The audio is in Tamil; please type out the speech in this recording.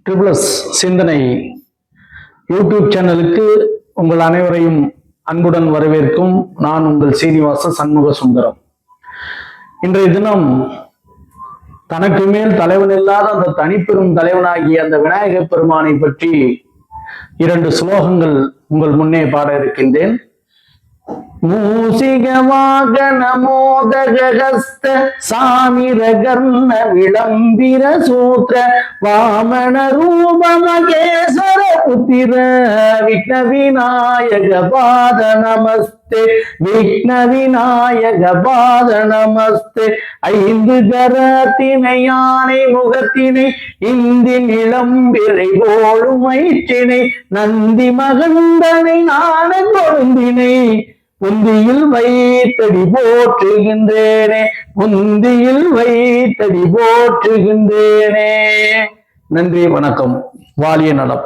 ட்ரிபிள்எஸ் சிந்தனை யூடியூப் சேனலுக்கு உங்கள் அனைவரையும் அன்புடன் வரவேற்கும் நான் உங்கள் சீனிவாச சண்முக சுந்தரம். இன்றைய தினம் தனக்கு மேல் தலைவன் இல்லாத அந்த தனிப்பெரும் தலைவனாகிய அந்த விநாயக பெருமானை பற்றி 2 ஸ்லோகங்கள் உங்கள் முன்னே பாட இருக்கின்றேன். மூசிக வாகன மோதகஸ்த சாமிர கர்ண விளம்பிர சூத்திர வாமன ரூப மகேஸ்வர புத்திர விக்ன விநாயக பாத நமஸ்தே விக்ன விநாயக பாத நமஸ்தே. 5 கரத்தினை யானை முகத்தினை இந்தி நிளம்பிரை போலும் வயிற்றினை நந்தி மகந்தனை நான கொழுந்தினை புந்தியில் வைத்தடி போற்றுகின்றேனே புந்தியில் வைத்தடி போற்றுகின்றேனே. நன்றி, வணக்கம். வாழிய நலம்.